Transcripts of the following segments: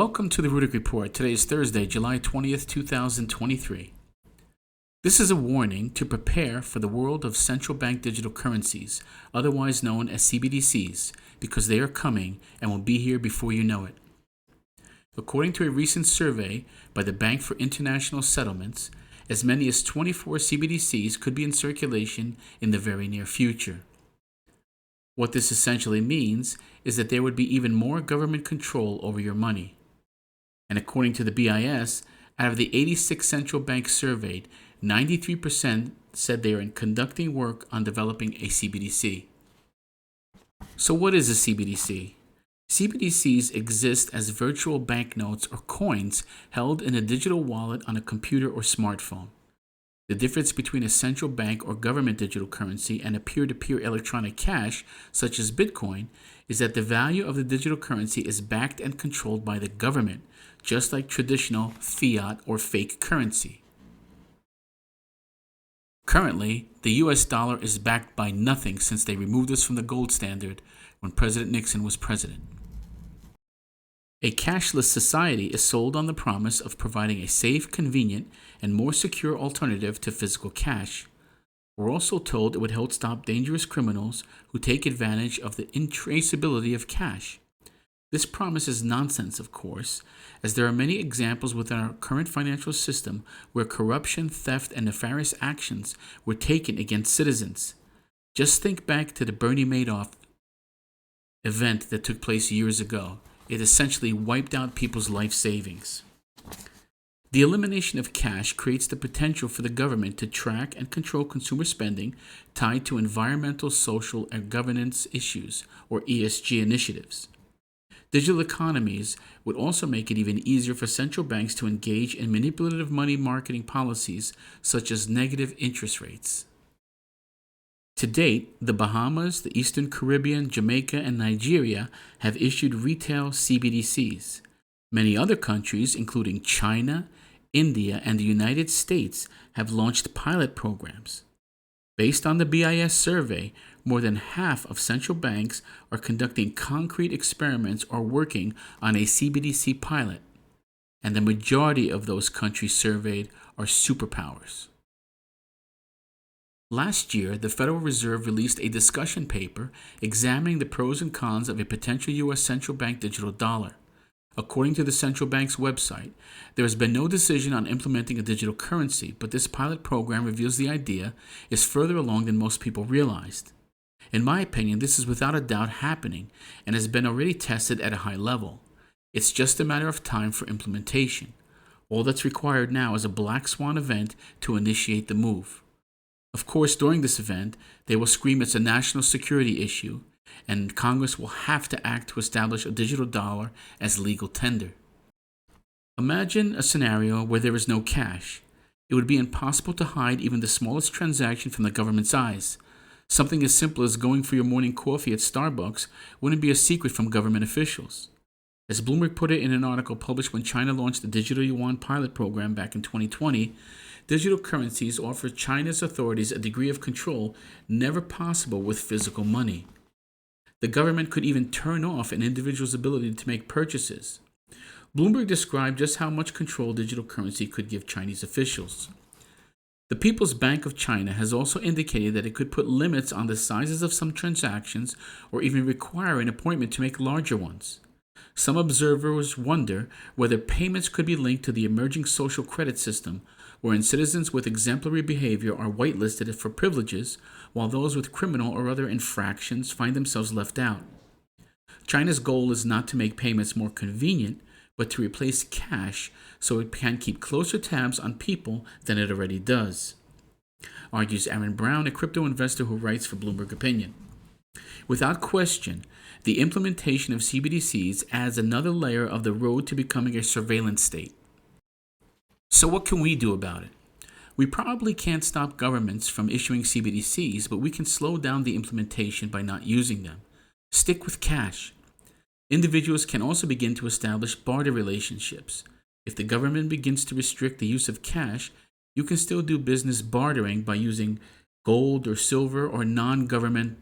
Welcome to the Rudick Report. Today is Thursday, July 20th, 2023. This is a warning to prepare for the world of central bank digital currencies, otherwise known as CBDCs, because they are coming and will be here before you know it. According to a recent survey by the Bank for International Settlements, as many as 24 CBDCs could be in circulation in the very near future. What this essentially means is that there would be even more government control over your money. And according to the BIS, out of the 86 central banks surveyed, 93% said they are conducting work on developing a CBDC. So what is a CBDC? CBDCs exist as virtual banknotes or coins held in a digital wallet on a computer or smartphone. The difference between a central bank or government digital currency and a peer-to-peer electronic cash, such as Bitcoin, is that the value of the digital currency is backed and controlled by the government, just like traditional fiat or fake currency. Currently, the US dollar is backed by nothing since they removed us from the gold standard when President Nixon was president. A cashless society is sold on the promise of providing a safe, convenient, and more secure alternative to physical cash. We're also told it would help stop dangerous criminals who take advantage of the intraceability of cash. This promise is nonsense, of course, as there are many examples within our current financial system where corruption, theft, and nefarious actions were taken against citizens. Just think back to the Bernie Madoff event that took place years ago. It essentially wiped out people's life savings. The elimination of cash creates the potential for the government to track and control consumer spending tied to environmental, social, and governance issues, or ESG initiatives. Digital economies would also make it even easier for central banks to engage in manipulative money marketing policies such as negative interest rates. To date, the Bahamas, the Eastern Caribbean, Jamaica, and Nigeria have issued retail CBDCs. Many other countries, including China, India, and the United States, have launched pilot programs. Based on the BIS survey, more than half of central banks are conducting concrete experiments or working on a CBDC pilot, and the majority of those countries surveyed are superpowers. Last year, the Federal Reserve released a discussion paper examining the pros and cons of a potential U.S. central bank digital dollar. According to the central bank's website, there has been no decision on implementing a digital currency, but this pilot program reveals the idea is further along than most people realized. In my opinion, this is without a doubt happening and has been already tested at a high level. It's just a matter of time for implementation. All that's required now is a black swan event to initiate the move. Of course, during this event, they will scream it's a national security issue, and Congress will have to act to establish a digital dollar as legal tender. Imagine a scenario where there is no cash. It would be impossible to hide even the smallest transaction from the government's eyes. Something as simple as going for your morning coffee at Starbucks wouldn't be a secret from government officials. As Bloomberg put it in an article published when China launched the digital yuan pilot program back in 2020, digital currencies offer China's authorities a degree of control never possible with physical money. The government could even turn off an individual's ability to make purchases. Bloomberg described just how much control digital currency could give Chinese officials. The People's Bank of China has also indicated that it could put limits on the sizes of some transactions or even require an appointment to make larger ones. Some observers wonder whether payments could be linked to the emerging social credit system, wherein citizens with exemplary behavior are whitelisted for privileges, while those with criminal or other infractions find themselves left out. China's goal is not to make payments more convenient, but to replace cash so it can keep closer tabs on people than it already does, argues Aaron Brown, a crypto investor who writes for Bloomberg Opinion. Without question, the implementation of CBDCs adds another layer of the road to becoming a surveillance state. So what can we do about it? We probably can't stop governments from issuing CBDCs, but we can slow down the implementation by not using them. Stick with cash. Individuals can also begin to establish barter relationships. If the government begins to restrict the use of cash, you can still do business bartering by using gold or silver or non-government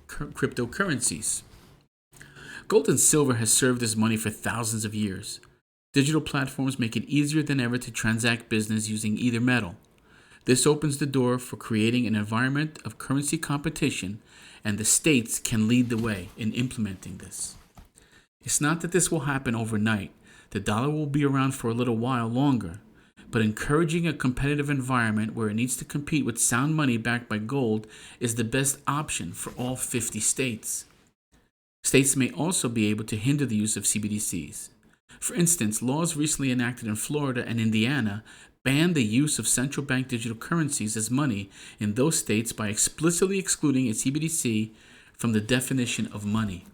cryptocurrencies. Gold and silver has served as money for thousands of years. Digital platforms make it easier than ever to transact business using either metal. This opens the door for creating an environment of currency competition, and the states can lead the way in implementing this. It's not that this will happen overnight. The dollar will be around for a little while longer, but encouraging a competitive environment where it needs to compete with sound money backed by gold is the best option for all 50 states. States may also be able to hinder the use of CBDCs. For instance, laws recently enacted in Florida and Indiana ban the use of central bank digital currencies as money in those states by explicitly excluding a CBDC from the definition of money.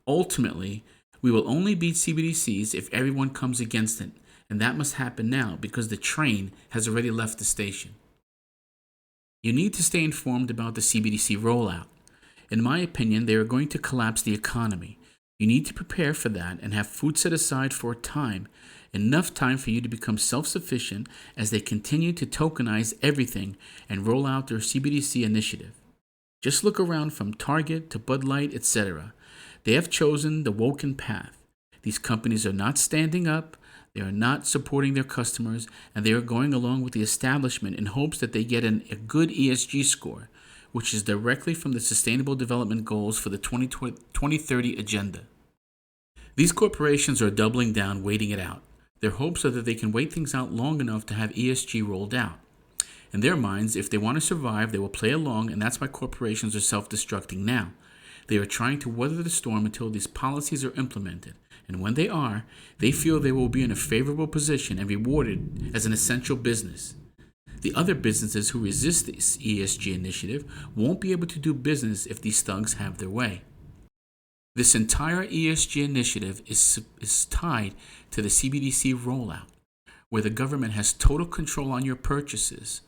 Ultimately, we will only beat CBDCs if everyone comes against it, and that must happen now because the train has already left the station. You need to stay informed about the CBDC rollout. In my opinion, they are going to collapse the economy. You need to prepare for that and have food set aside for a time, enough time for you to become self-sufficient as they continue to tokenize everything and roll out their CBDC initiative. Just look around from Target to Bud Light, etc. They have chosen the woken path. These companies are not standing up, they are not supporting their customers, and they are going along with the establishment in hopes that they get a good ESG score, which is directly from the Sustainable Development Goals for the 2030 agenda. These corporations are doubling down, waiting it out. Their hopes are that they can wait things out long enough to have ESG rolled out. In their minds, if they want to survive, they will play along, and that's why corporations are self-destructing now. They are trying to weather the storm until these policies are implemented, and when they are, they feel they will be in a favorable position and rewarded as an essential business. The other businesses who resist this ESG initiative won't be able to do business if these thugs have their way. This entire ESG initiative is tied to the CBDC rollout, where the government has total control on your purchases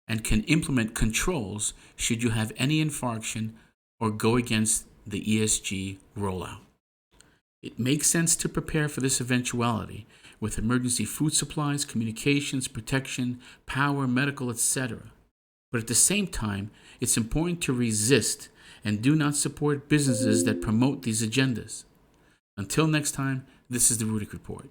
and can implement controls should you have any infraction or go against the ESG rollout. It makes sense to prepare for this eventuality with emergency food supplies, communications, protection, power, medical, etc. But at the same time, it's important to resist and do not support businesses that promote these agendas. Until next time, this is the Rudick Report.